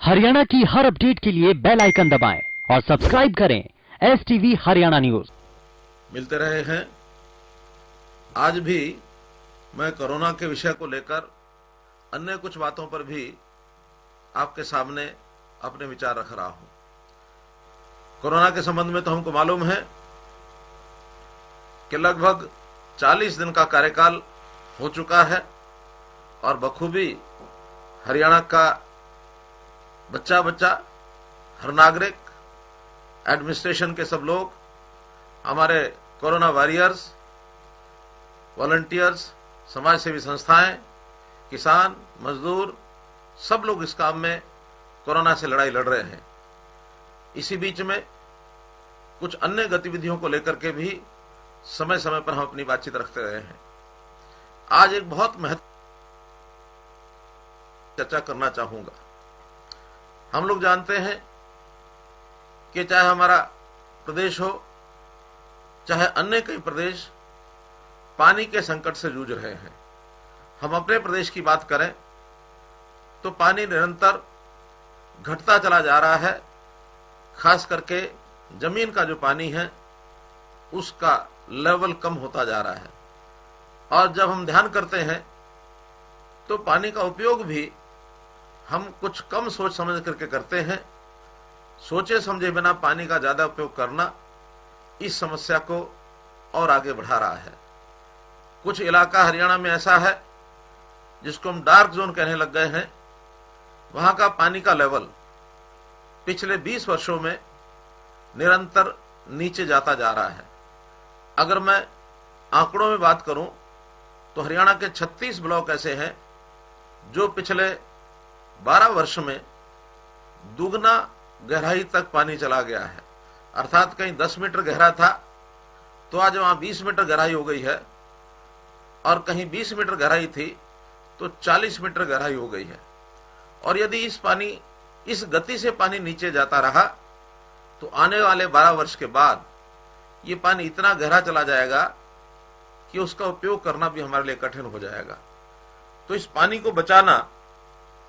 हरियाणा की हर अपडेट के लिए बेल आइकन दबाएं और सब्सक्राइब करें STV हरियाणा न्यूज। मिलते रहे हैं। आज भी मैं कोरोना के विषय को लेकर अन्य कुछ बातों पर भी आपके सामने अपने विचार रख रहा हूं। कोरोना के संबंध में तो हमको मालूम है कि लगभग 40 दिन का कार्यकाल हो चुका है और बखूबी हरियाणा का बच्चा हर नागरिक, एडमिनिस्ट्रेशन के सब लोग, हमारे कोरोना वॉरियर्स, वॉलंटियर्स, समाज सेवी संस्थाएं, किसान, मजदूर, सब लोग इस काम में कोरोना से लड़ाई लड़ रहे हैं। इसी बीच में कुछ अन्य गतिविधियों को लेकर के भी समय समय पर हम अपनी बातचीत रखते रहे हैं। आज एक बहुत महत्वपूर्ण चर्चा करना चाहूंगा। हम लोग जानते हैं कि चाहे हमारा प्रदेश हो, चाहे अन्य कई प्रदेश पानी के संकट से जूझ रहे हैं। हम अपने प्रदेश की बात करें तो पानी निरंतर घटता चला जा रहा है। खास करके जमीन का जो पानी है उसका लेवल कम होता जा रहा है और जब हम ध्यान करते हैं तो पानी का उपयोग भी हम कुछ कम सोच समझ करके करते हैं। सोचे समझे बिना पानी का ज्यादा उपयोग करना इस समस्या को और आगे बढ़ा रहा है। कुछ इलाका हरियाणा में ऐसा है जिसको हम डार्क जोन कहने लग गए हैं। वहां का पानी का लेवल पिछले 20 वर्षों में निरंतर नीचे जाता जा रहा है। अगर मैं आंकड़ों में बात करूं तो हरियाणा के 36 ब्लॉक ऐसे हैं जो पिछले 12 वर्ष में दुगना गहराई तक पानी चला गया है। अर्थात कहीं 10 मीटर गहरा था तो आज वहां 20 मीटर गहराई हो गई है और कहीं 20 मीटर गहराई थी तो 40 मीटर गहराई हो गई है। और यदि इस गति से पानी नीचे जाता रहा तो आने वाले 12 वर्ष के बाद ये पानी इतना गहरा चला जाएगा कि उसका उपयोग करना भी हमारे लिए कठिन हो जाएगा। तो इस पानी को बचाना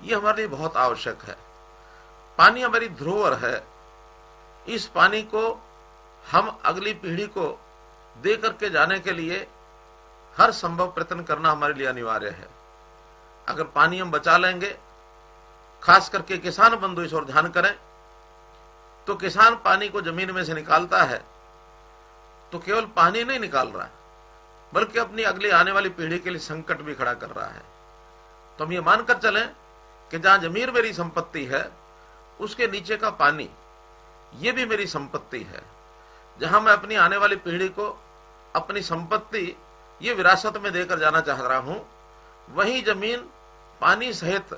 ये हमारे लिए बहुत आवश्यक है। पानी हमारी धरोहर है। इस पानी को हम अगली पीढ़ी को दे करके जाने के लिए हर संभव प्रयत्न करना हमारे लिए अनिवार्य है। अगर पानी हम बचा लेंगे, खास करके किसान बंधु इस ओर ध्यान करें, तो किसान पानी को जमीन में से निकालता है तो केवल पानी नहीं निकाल रहा बल्कि अपनी अगली आने वाली पीढ़ी के लिए संकट भी खड़ा कर रहा है। तो हम ये मानकर चलें कि जहां जमीन मेरी संपत्ति है उसके नीचे का पानी ये भी मेरी संपत्ति है। जहां मैं अपनी आने वाली पीढ़ी को अपनी संपत्ति ये विरासत में देकर जाना चाह रहा हूं, वही जमीन पानी सहित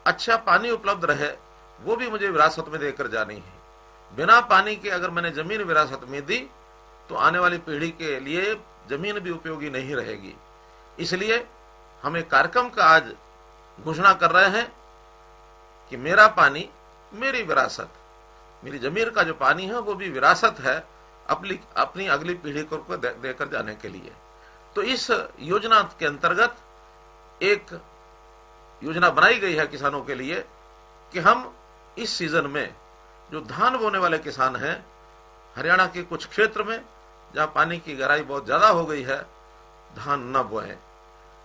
अच्छा पानी उपलब्ध रहे वो भी मुझे विरासत में देकर जानी है। बिना पानी के अगर मैंने जमीन विरासत में दी तो आने वाली पीढ़ी के लिए जमीन भी उपयोगी नहीं रहेगी। इसलिए हम एक कार्यक्रम का आज घोषणा कर रहे हैं कि मेरा पानी मेरी विरासत, मेरी जमीन का जो पानी है वो भी विरासत है अपनी अगली पीढ़ी को देकर जाने के लिए। तो इस योजना के अंतर्गत एक योजना बनाई गई है किसानों के लिए कि हम इस सीजन में जो धान बोने वाले किसान हैं हरियाणा के कुछ क्षेत्र में जहां पानी की गहराई बहुत ज्यादा हो गई है, धान न बोएं।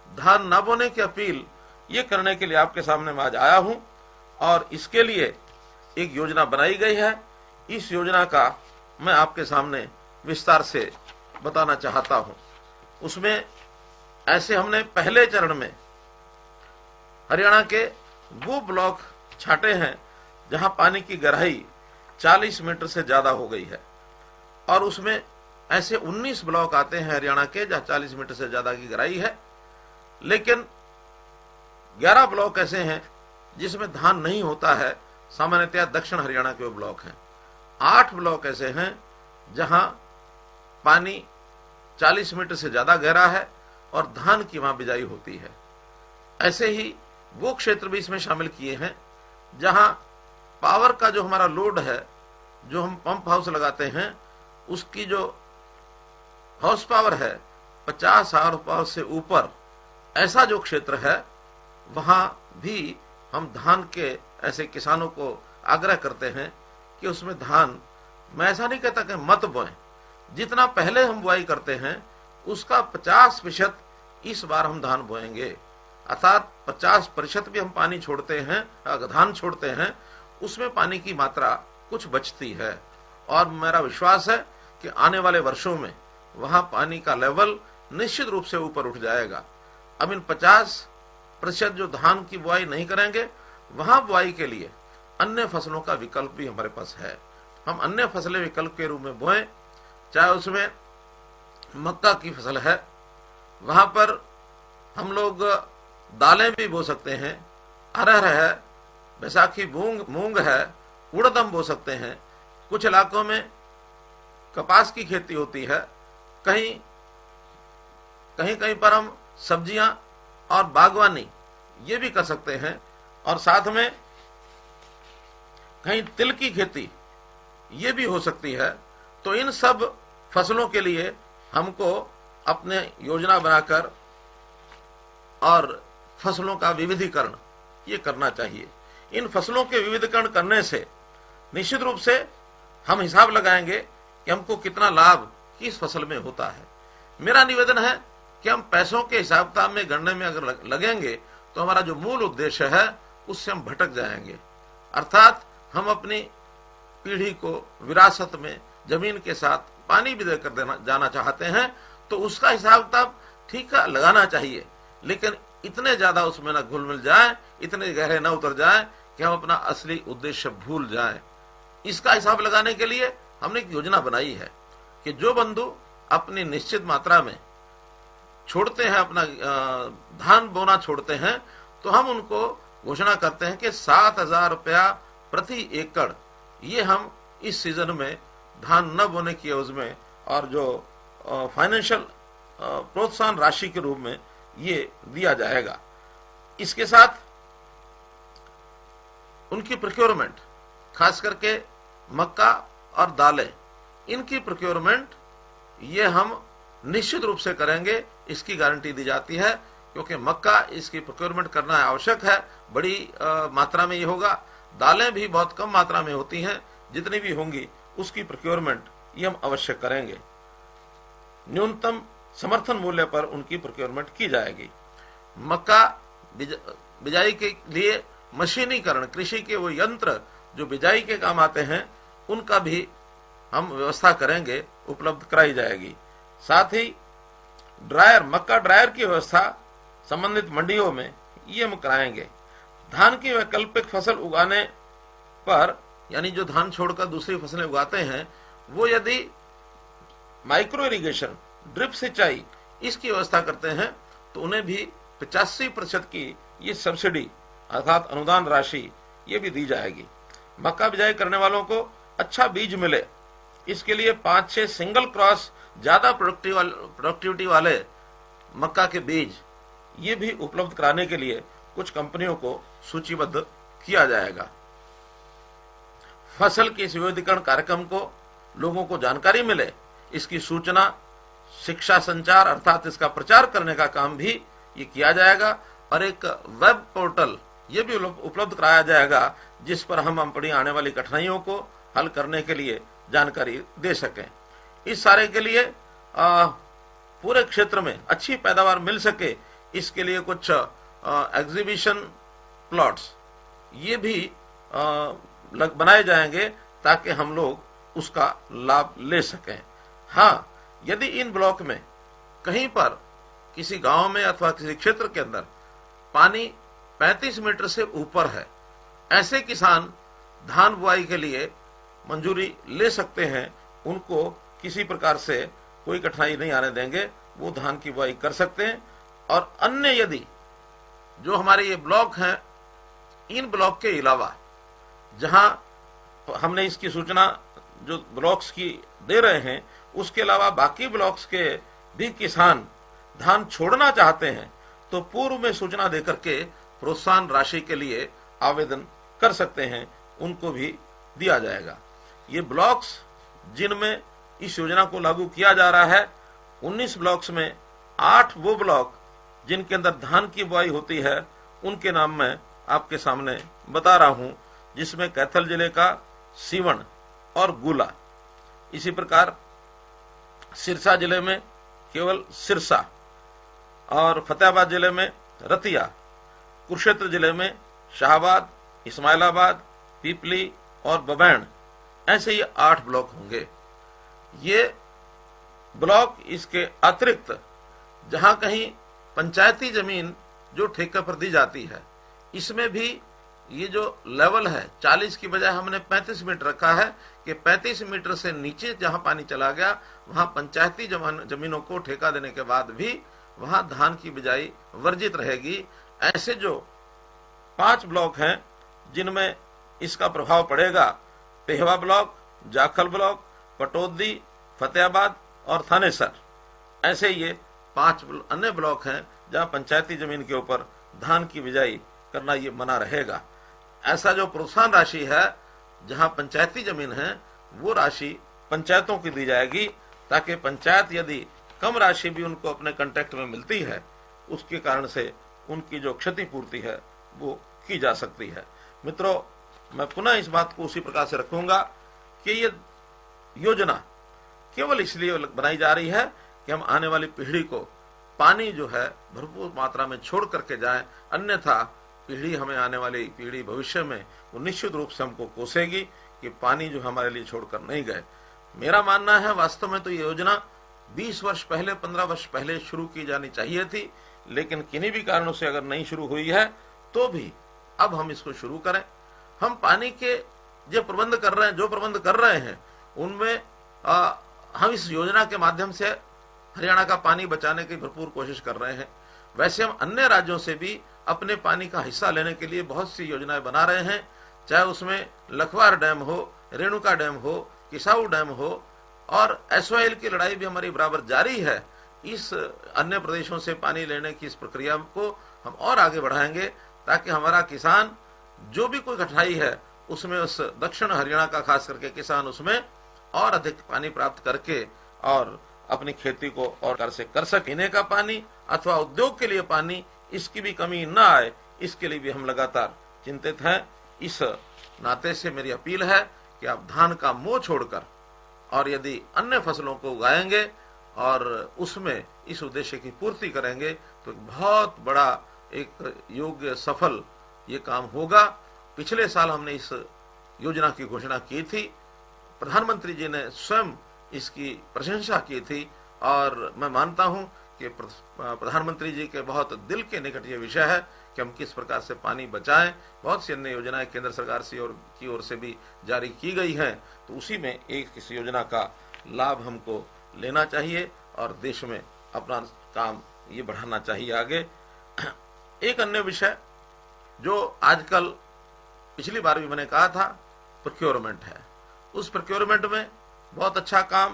धान न बोने की अपील ये करने के लिए आपके सामने मैं आज आया हूं और इसके लिए एक योजना बनाई गई है। इस योजना का मैं आपके सामने विस्तार से बताना चाहता हूं। उसमें ऐसे हमने पहले चरण में हरियाणा के वो ब्लॉक छांटे हैं जहां पानी की गहराई 40 मीटर से ज्यादा हो गई है और उसमें ऐसे 19 ब्लॉक आते हैं हरियाणा के जहां 40 मीटर से ज्यादा की गहराई है। लेकिन 11 ब्लॉक ऐसे हैं जिसमें धान नहीं होता है। सामान्यतया दक्षिण हरियाणा के वो ब्लॉक हैं। 8 ब्लॉक ऐसे हैं जहां पानी 40 मीटर से ज्यादा गहरा है और धान की वहां बिजाई होती है। ऐसे ही वो क्षेत्र भी इसमें शामिल किए हैं जहां पावर का जो हमारा लोड है, जो हम पंप हाउस लगाते हैं, उसकी जो हॉर्स पावर है 50 हॉर्स पावर से ऊपर, ऐसा जो क्षेत्र है वहां भी हम धान के ऐसे किसानों को आग्रह करते हैं कि उसमें धान, मैं ऐसा नहीं कहता कि मत बोएं, जितना पहले हम बुआई करते हैं उसका 50% इस बार हम धान बोएंगे, अर्थात 50% भी हम पानी छोड़ते हैं, धान छोड़ते हैं, उसमें पानी की मात्रा कुछ बचती है। और मेरा विश्वास है कि आने वाले वर्षों में वहां पानी का लेवल निश्चित रूप से ऊपर उठ जाएगा। अब इन 50% जो धान की बुआई नहीं करेंगे, वहां बुआई के लिए अन्य फसलों का विकल्प भी हमारे पास है। हम अन्य फसलें विकल्प के रूप में बोएं, चाहे उसमें मक्का की फसल है, वहां पर हम लोग दालें भी बो सकते हैं, अरहर है, बैसाखी मूंग है, उड़द हम बो सकते हैं। कुछ इलाकों में कपास की खेती होती है, कहीं कहीं पर हम सब्जियां और बागवानी ये भी कर सकते हैं, और साथ में कहीं तिल की खेती ये भी हो सकती है। तो इन सब फसलों के लिए हमको अपने योजना बनाकर और फसलों का विविधीकरण ये करना चाहिए। इन फसलों के विविधीकरण करने से निश्चित रूप से हम हिसाब लगाएंगे कि हमको कितना लाभ किस फसल में होता है। मेरा निवेदन है कि हम पैसों के हिसाब किताब में गणने में अगर लगेंगे तो हमारा जो मूल उद्देश्य है उससे हम भटक जाएंगे। अर्थात हम अपनी पीढ़ी को विरासत में जमीन के साथ पानी भी देकर जाना चाहते हैं, तो उसका हिसाब किताब ठीक है लगाना चाहिए, लेकिन इतने ज्यादा उसमें न घुल मिल जाए, इतने गहरे न उतर जाए कि हम अपना असली उद्देश्य भूल जाएं। इसका हिसाब लगाने के लिए हमने एक योजना बनाई है कि जो बंधु अपनी निश्चित मात्रा में छोड़ते हैं, अपना धान बोना छोड़ते हैं, तो हम उनको घोषणा करते हैं कि 7,000 रुपया प्रति एकड़ ये हम इस सीजन में धान न बोने की एवज में और जो फाइनेंशियल प्रोत्साहन राशि के रूप में ये दिया जाएगा। इसके साथ उनकी प्रोक्योरमेंट, खास करके मक्का और दालें, इनकी प्रोक्योरमेंट ये हम निश्चित रूप से करेंगे, इसकी गारंटी दी जाती है, क्योंकि मक्का इसकी प्रोक्योरमेंट करना आवश्यक है, बड़ी मात्रा में ये होगा। दालें भी बहुत कम मात्रा में होती हैं, जितनी भी होंगी उसकी प्रोक्योरमेंट ये हम अवश्य करेंगे। न्यूनतम समर्थन मूल्य पर उनकी प्रोक्योरमेंट की जाएगी। मक्का बिजाई के लिए मशीनीकरण, कृषि के वो यंत्र जो बिजाई के काम आते हैं, उनका भी हम व्यवस्था करेंगे, उपलब्ध कराई जाएगी। साथ ही ड्रायर, मक्का ड्रायर की व्यवस्था संबंधित मंडियों में ये हम कराएंगे। धान की वैकल्पिक फसल उगाने पर, यानी जो धान छोड़कर दूसरी फसलें उगाते हैं, वो यदि माइक्रो इरिगेशन, ड्रिप सिंचाई, इसकी व्यवस्था करते हैं तो उन्हें भी 85% की ये सब्सिडी अर्थात अनुदान राशि ये भी दी जाएगी। मक्का बिजाई करने वालों को अच्छा बीज मिले, इसके लिए 5-6 सिंगल क्रॉस ज्यादा प्रोडक्टिविटी वाले मक्का के बीज ये भी उपलब्ध कराने के लिए कुछ कंपनियों को सूचीबद्ध किया जाएगा। फसल के इस विविधीकरण कार्यक्रम को लोगों को जानकारी मिले, इसकी सूचना, शिक्षा, संचार अर्थात इसका प्रचार करने का काम भी ये किया जाएगा, और एक वेब पोर्टल ये भी उपलब्ध कराया जाएगा जिस पर हम अपनी आने वाली कठिनाइयों को हल करने के लिए जानकारी दे सकें। इस सारे के लिए पूरे क्षेत्र में अच्छी पैदावार मिल सके, इसके लिए कुछ एग्जीबिशन प्लॉट्स ये भी बनाए जाएंगे ताकि हम लोग उसका लाभ ले सकें। हाँ, यदि इन ब्लॉक में कहीं पर किसी गांव में अथवा किसी क्षेत्र के अंदर पानी 35 मीटर से ऊपर है, ऐसे किसान धान बुआई के लिए मंजूरी ले सकते हैं। उनको किसी प्रकार से कोई कठिनाई नहीं आने देंगे, वो धान की बुआई कर सकते हैं। और अन्य यदि जो हमारे ये ब्लॉक हैं, इन ब्लॉक के अलावा जहां हमने इसकी सूचना जो ब्लॉक्स की दे रहे हैं, उसके अलावा बाकी ब्लॉक्स के भी किसान धान छोड़ना चाहते हैं तो पूर्व में सूचना देकर के प्रोत्साहन राशि के लिए आवेदन कर सकते हैं, उनको भी दिया जाएगा। ये ब्लॉक्स जिनमें इस योजना को लागू किया जा रहा है, 19 ब्लॉक्स में 8 वो ब्लॉक जिनके अंदर धान की बुआई होती है, उनके नाम में आपके सामने बता रहा हूं, जिसमें कैथल जिले का सीवण और गुला, इसी प्रकार सिरसा जिले में केवल सिरसा, और फतेहाबाद जिले में रतिया, कुरुक्षेत्र जिले में शाहबाद, इस्माइलाबाद, पीपली और बबैन, ऐसे ये 8 ब्लॉक होंगे। ये ब्लॉक इसके अतिरिक्त जहां कहीं पंचायती जमीन जो ठेके पर दी जाती है, इसमें भी ये जो लेवल है 40 की बजाय हमने 35 मीटर रखा है कि 35 मीटर से नीचे जहां पानी चला गया वहां पंचायती जमीनों को ठेका देने के बाद भी वहां धान की बिजाई वर्जित रहेगी। ऐसे जो 5 ब्लॉक हैं जिनमें इसका प्रभाव पड़ेगा, पेहवा ब्लॉक, जाखल ब्लॉक, पटौदी, फतेहाबाद और थानेसर, ऐसे ये 5 अन्य ब्लॉक हैं जहां पंचायती जमीन के ऊपर धान की बिजाई करना ये मना रहेगा। ऐसा जो प्रोत्साहन राशि है जहां पंचायती जमीन है वो राशि पंचायतों की दी जाएगी, ताकि पंचायत यदि कम राशि भी उनको अपने कॉन्ट्रैक्ट में मिलती है, उसके कारण से उनकी जो क्षतिपूर्ति है वो की जा सकती है। मित्रों, मैं पुनः इस बात को उसी प्रकार से रखूंगा कि ये योजना केवल इसलिए बनाई जा रही है कि हम आने वाली पीढ़ी को पानी जो है भरपूर मात्रा में छोड़ करके जाएं, अन्यथा पीढ़ी हमें आने वाली पीढ़ी भविष्य में वो निश्चित रूप से हमको कोसेगी कि पानी जो हमारे लिए छोड़कर नहीं गए। मेरा मानना है वास्तव में तो ये योजना 20 वर्ष पहले, 15 वर्ष पहले शुरू की जानी चाहिए थी, लेकिन किन्हीं भी कारणों से अगर नहीं शुरू हुई है तो भी अब हम इसको शुरू करें। हम पानी के जो प्रबंध कर रहे हैं उनमें हम इस योजना के माध्यम से हरियाणा का पानी बचाने की भरपूर कोशिश कर रहे हैं। वैसे हम अन्य राज्यों से भी अपने पानी का हिस्सा लेने के लिए बहुत सी योजनाएं बना रहे हैं, चाहे उसमें लखवार डैम हो, रेणुका डैम हो, किसाऊ डैम हो, और एसवाईएल की लड़ाई भी हमारी बराबर जारी है। इस अन्य प्रदेशों से पानी लेने की इस प्रक्रिया को हम और आगे बढ़ाएंगे, ताकि हमारा किसान जो भी कोई कठिनाई है उसमें, उस दक्षिण हरियाणा का खास करके किसान उसमें और अधिक पानी प्राप्त करके और अपनी खेती को और कर सके। पीने का पानी अथवा उद्योग के लिए पानी, इसकी भी कमी न आए, इसके लिए भी हम लगातार चिंतित हैं। इस नाते से मेरी अपील है कि आप धान का मोह छोड़कर और यदि अन्य फसलों को उगाएंगे और उसमें इस उद्देश्य की पूर्ति करेंगे तो एक बहुत बड़ा एक योग्य सफल ये काम होगा। पिछले साल हमने इस योजना की घोषणा की थी, प्रधानमंत्री जी ने स्वयं इसकी प्रशंसा की थी, और मैं मानता हूं कि प्रधानमंत्री जी के बहुत दिल के निकट ये विषय है कि हम किस प्रकार से पानी बचाएं। बहुत सी अन्य योजनाएं केंद्र सरकार की ओर से भी जारी की गई हैं, तो उसी में एक इस योजना का लाभ हमको लेना चाहिए और देश में अपना काम ये बढ़ाना चाहिए आगे। एक अन्य विषय जो आजकल पिछली बार भी मैंने कहा था, प्रोक्योरमेंट है। उस प्रोक्योरमेंट में बहुत अच्छा काम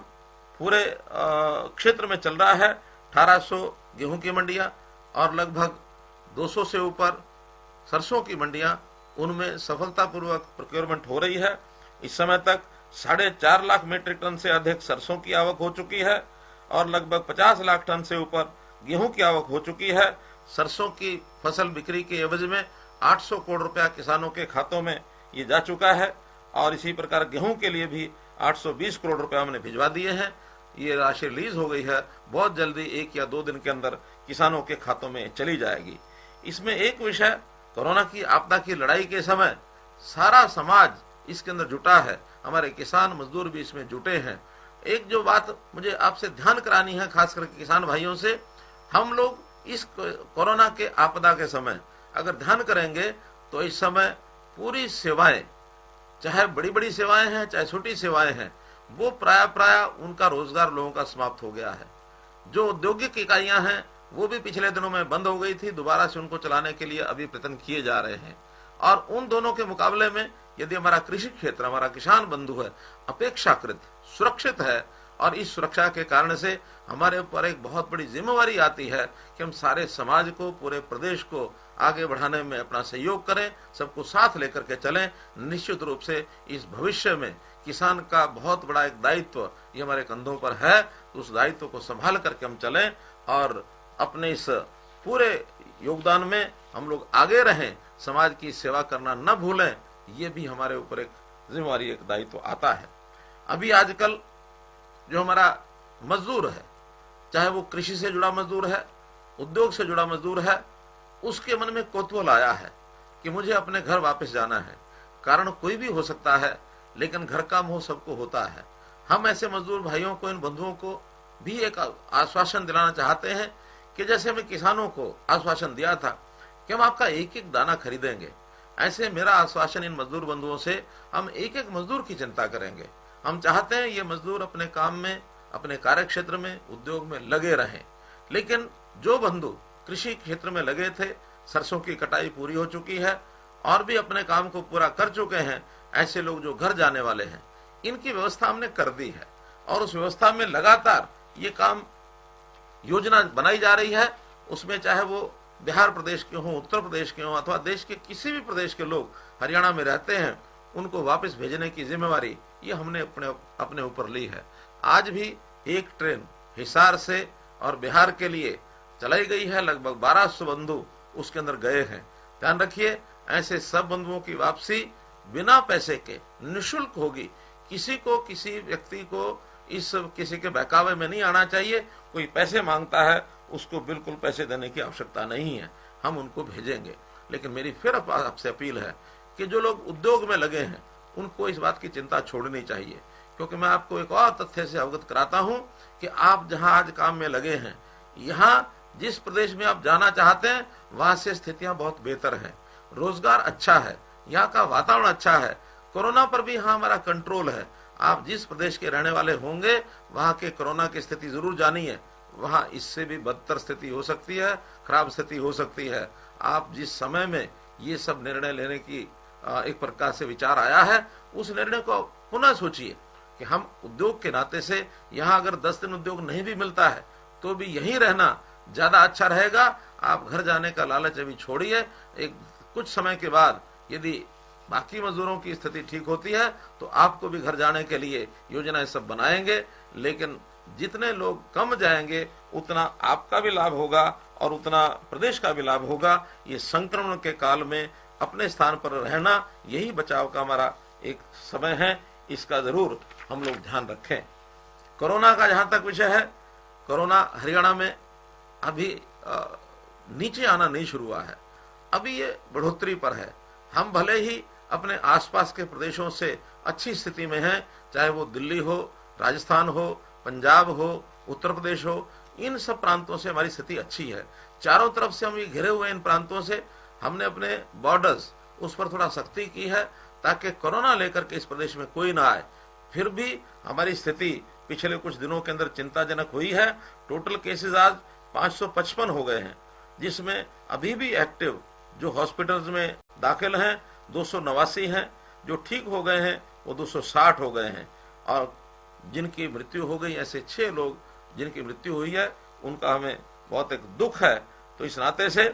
पूरे क्षेत्र में चल रहा है। 1800 गेहूं की मंडियां और लगभग 200 से ऊपर सरसों की मंडियां, उनमें सफलतापूर्वक प्रोक्योरमेंट हो रही है। इस समय तक 4.5 लाख मीट्रिक टन से अधिक सरसों की आवक हो चुकी है और लगभग 50 लाख टन से ऊपर गेहूं की आवक हो चुकी है। सरसों की फसल बिक्री के एवज में 800 करोड़ रुपया किसानों के खातों में ये जा चुका है, और इसी प्रकार गेहूं के लिए भी 820 करोड़ रुपया हमने भिजवा दिए हैं। ये राशि रिलीज हो गई है, बहुत जल्दी 1 या 2 दिन के अंदर किसानों के खातों में चली जाएगी। इसमें एक विषय, कोरोना की आपदा की लड़ाई के समय सारा समाज इसके अंदर जुटा है, हमारे किसान मजदूर भी इसमें जुटे हैं। एक जो बात मुझे आपसे ध्यान करानी है, खास करके किसान भाइयों से, हम लोग इस कोरोना के आपदा के समय अगर ध्यान करेंगे तो इस समय पूरी सेवाएं, चाहे बड़ी बड़ी सेवाएं हैं चाहे छोटी सेवाएं हैं, वो प्राय उनका रोजगार लोगों का समाप्त हो गया है। जो औद्योगिक इकाइयां हैं वो भी पिछले दिनों में बंद हो गई थी, दोबारा से उनको चलाने के लिए अभी प्रयत्न किए जा रहे हैं। और उन दोनों के मुकाबले में यदि हमारा कृषि क्षेत्र, हमारा किसान बंधु है, अपेक्षाकृत सुरक्षित है, और इस सुरक्षा के कारण से हमारे ऊपर एक बहुत बड़ी जिम्मेवारी आती है कि हम सारे समाज को, पूरे प्रदेश को आगे बढ़ाने में अपना सहयोग करें, सबको साथ लेकर के चलें। निश्चित रूप से इस भविष्य में किसान का बहुत बड़ा एक दायित्व ये हमारे कंधों पर है, तो उस दायित्व को संभाल करके हम चलें और अपने इस पूरे योगदान में हम लोग आगे रहें, समाज की सेवा करना न भूलें, ये भी हमारे ऊपर एक जिम्मेवारी, एक दायित्व आता है। अभी आजकल जो हमारा मजदूर है, चाहे वो कृषि से जुड़ा मजदूर है, उद्योग से जुड़ा मजदूर है, उसके मन में कौतूहल आया है कि मुझे अपने घर वापस जाना है। कारण कोई भी हो सकता है, लेकिन घर का मोह सबको होता है। हम ऐसे मजदूर भाइयों को, इन बंधुओं को भी एक आश्वासन दिलाना चाहते हैं कि जैसे मैं किसानों को आश्वासन दिया था कि हम आपका एक एक दाना खरीदेंगे, ऐसे मेरा आश्वासन इन मजदूर बंधुओं से, हम एक एक मजदूर की चिंता करेंगे। हम चाहते हैं ये मजदूर अपने काम में, अपने कार्य क्षेत्र में, उद्योग में लगे रहें। लेकिन जो बंधु कृषि क्षेत्र में लगे थे, सरसों की कटाई पूरी हो चुकी है और भी अपने काम को पूरा कर चुके हैं, ऐसे लोग जो घर जाने वाले हैं, इनकी व्यवस्था हमने कर दी है और उस व्यवस्था में लगातार ये काम योजना बनाई जा रही है। उसमें चाहे वो बिहार प्रदेश के हों, उत्तर प्रदेश के हों, अथवा देश के किसी भी प्रदेश के लोग हरियाणा में रहते हैं, उनको वापस भेजने की जिम्मेवारी ये हमने अपने ऊपर ली है। आज भी एक ट्रेन हिसार से और बिहार के लिए चलाई गई है, लगभग 1200 बंधु उसके अंदर गए हैं। ध्यान रखिए, ऐसे सब बंधुओं की वापसी बिना पैसे के निःशुल्क होगी। किसी को, किसी व्यक्ति को इस किसी के बहकावे में नहीं आना चाहिए। कोई पैसे मांगता है, उसको बिल्कुल पैसे देने की आवश्यकता नहीं है, हम उनको भेजेंगे। लेकिन मेरी फिर आपसे अपील है कि जो लोग उद्योग में लगे हैं, उनको इस बात की चिंता छोड़नी चाहिए, क्योंकि मैं आपको एक और तथ्य से अवगत कराता हूं कि आप जहां आज काम में लगे हैं, यहां जिस प्रदेश में आप जाना चाहते हैं, वहां से स्थितियां बहुत बेहतर हैं, रोजगार अच्छा है, यहाँ का वातावरण अच्छा है, कोरोना पर भी यहाँ हमारा कंट्रोल है। आप जिस प्रदेश के रहने वाले होंगे, वहां के कोरोना की स्थिति जरूर जानिए, वहां इससे भी बदतर स्थिति हो सकती है, खराब स्थिति हो सकती है। आप जिस समय में ये सब निर्णय लेने की एक प्रकार से विचार आया है, उस निर्णय को पुनः सोचिए कि हम उद्योग के नाते से यहाँ अगर 10 दिन उद्योग नहीं भी मिलता है तो भी यहीं रहना ज्यादा अच्छा रहेगा। आप घर जाने का लालच अभी छोड़िए। एक कुछ समय के बाद यदि बाकी मजदूरों की स्थिति ठीक होती है तो आपको भी घर जाने के लिए योजनाएं सब बनाएंगे। लेकिन जितने लोग कम जाएंगे, उतना आपका भी लाभ होगा और उतना प्रदेश का भी लाभ होगा। ये संक्रमण के काल में अपने स्थान पर रहना, यही बचाव का हमारा एक समय है, इसका जरूर हम लोग ध्यान रखें। कोरोना का जहां तक विषय है, कोरोना हरियाणा में अभी नीचे आना नहीं शुरू हुआ है, अभी ये बढ़ोतरी पर है। हम भले ही अपने आसपास के प्रदेशों से अच्छी स्थिति में हैं, चाहे वो दिल्ली हो, राजस्थान हो, पंजाब हो, उत्तर प्रदेश हो, इन सब प्रांतों से हमारी स्थिति अच्छी है। चारों तरफ से हम ये घिरे हुए इन प्रांतों से, हमने अपने बॉर्डर्स उस पर थोड़ा सख्ती की है ताकि कोरोना लेकर के इस प्रदेश में कोई ना आए। फिर भी हमारी स्थिति पिछले कुछ दिनों के अंदर चिंताजनक हुई है। टोटल केसेस आज 555 हो गए हैं, जिसमें अभी भी एक्टिव जो हॉस्पिटल्स में दाखिल हैं 289 हैं, जो ठीक हो गए हैं वो 260 हो गए हैं, और जिनकी मृत्यु हो गई, ऐसे 6 लोग जिनकी मृत्यु हुई है, उनका हमें बहुत एक दुख है। तो इस नाते से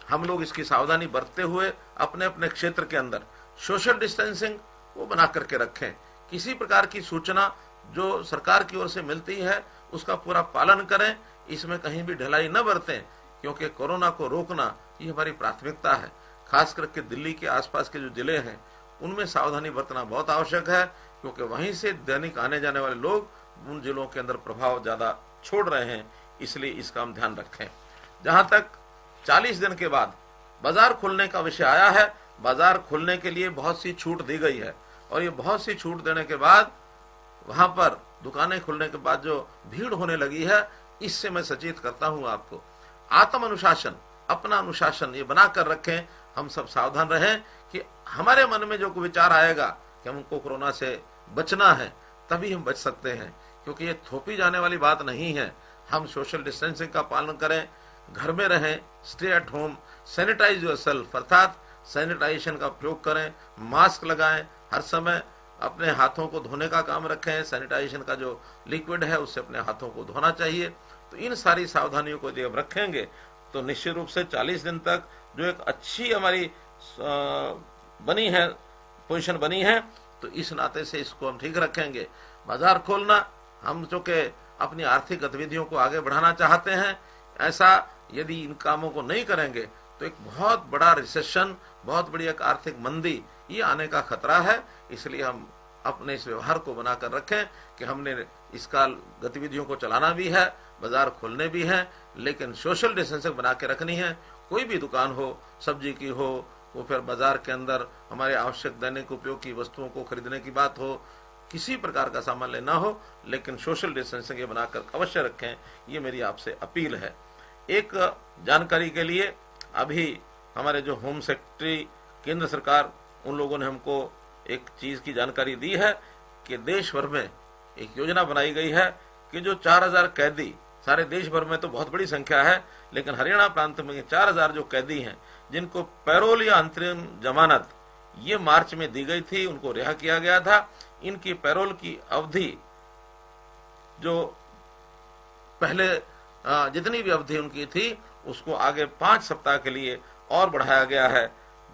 हम लोग इसकी सावधानी बरतते हुए अपने अपने क्षेत्र के अंदर सोशल डिस्टेंसिंग वो बना करके रखें। किसी प्रकार की सूचना जो सरकार की ओर से मिलती है उसका पूरा पालन करें, इसमें कहीं भी ढिलाई न बरतें, क्योंकि कोरोना को रोकना ये हमारी प्राथमिकता है। खास करके दिल्ली के आसपास के जो जिले हैं उनमें सावधानी बरतना बहुत आवश्यक है, क्योंकि वहीं से दैनिक आने जाने वाले लोग उन जिलों के अंदर प्रभाव ज्यादा छोड़ रहे हैं, इसलिए इसका हम ध्यान रखें। जहां तक 40 दिन के बाद बाजार खुलने का विषय आया है, बाजार खुलने के लिए बहुत सी छूट दी गई है, और ये बहुत सी छूट देने के बाद वहां पर दुकानें खुलने के बाद जो भीड़ होने लगी है, इससे मैं सचेत करता हूं आपको। आत्म अनुशासन, अपना अनुशासन ये बनाकर रखें। हम सब सावधान रहें कि हमारे मन में जो विचार आएगा कि हमको कोरोना से बचना है, तभी हम बच सकते हैं, क्योंकि ये थोपी जाने वाली बात नहीं है। हम सोशल डिस्टेंसिंग का पालन करें, घर में रहें, stay at home, sanitise yourself, अर्थात सैनिटाइजेशन का प्रयोग करें, मास्क लगाएं, हर समय अपने हाथों को धोने का काम रखें, सैनिटाइजेशन का जो लिक्विड है उससे अपने हाथों को धोना चाहिए। तो इन सारी सावधानियों को जब रखेंगे तो निश्चित रूप से 40 दिन तक जो एक अच्छी हमारी बनी है, पोजीशन बनी है, तो इस नाते से इसको हम ठीक रखेंगे। बाजार खोलना, हम जो के अपनी आर्थिक गतिविधियों को आगे बढ़ाना चाहते हैं, ऐसा यदि इन कामों को नहीं करेंगे तो एक बहुत बड़ा रिसेशन, बहुत बड़ी एक आर्थिक मंदी ये आने का खतरा है। इसलिए हम अपने इस व्यवहार को बनाकर रखें कि हमने इस काल गतिविधियों को चलाना भी है, बाजार खोलने भी हैं, लेकिन सोशल डिस्टेंसिंग बना के रखनी है। कोई भी दुकान हो, सब्जी की हो, वो फिर बाजार के अंदर हमारे आवश्यक दैनिक उपयोग की वस्तुओं को खरीदने की बात हो, किसी प्रकार का सामान लेना हो, लेकिन सोशल डिस्टेंसिंग बनाकर अवश्य रखें, ये मेरी आपसे अपील है। एक जानकारी के लिए, अभी हमारे जो होम सेक्रेटरी केंद्र सरकार, उन लोगों ने हमको एक चीज की जानकारी दी है कि देश भर में एक योजना बनाई गई है कि जो 4000 कैदी, सारे देश भर में तो बहुत बड़ी संख्या है, लेकिन हरियाणा प्रांत में 4000 जो कैदी हैं जिनको पैरोल या अंतरिम जमानत ये मार्च में दी गई थी, उनको रिहा किया गया था। इनकी पैरोल की अवधि जो पहले जितनी भी अवधि उनकी थी उसको आगे 5 सप्ताह के लिए और बढ़ाया गया है।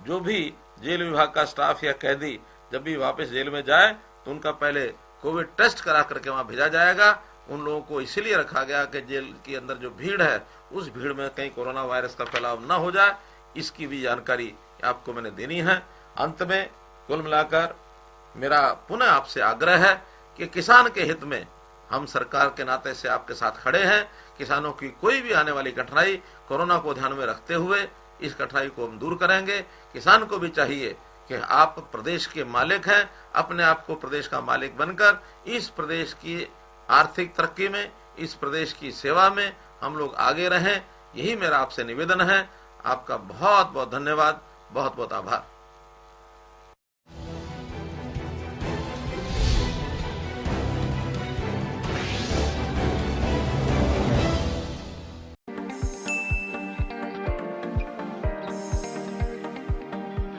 जो भी जेल विभाग का स्टाफ या कैदी जब भी वापस जेल में जाए तो उनका पहले कोविड टेस्ट करा करके वहां भेजा जाएगा। उन लोगों को इसीलिए रखा गया कि जेल के अंदर जो भीड़ है उस भीड़ में कहीं कोरोना वायरस का फैलाव न हो जाए, इसकी भी जानकारी आपको मैंने देनी है। अंत में कुल मिलाकर मेरा पुनः आपसे आग्रह है कि किसान के हित में हम सरकार के नाते से आपके साथ खड़े हैं। किसानों की कोई भी आने वाली कठिनाई कोरोना को ध्यान में रखते हुए इस कठिनाई को हम दूर करेंगे। किसान को भी चाहिए कि आप प्रदेश के मालिक हैं, अपने आप को प्रदेश का मालिक बनकर इस प्रदेश की आर्थिक तरक्की में, इस प्रदेश की सेवा में हम लोग आगे रहें, यही मेरा आपसे निवेदन है। आपका बहुत बहुत धन्यवाद, बहुत बहुत आभार।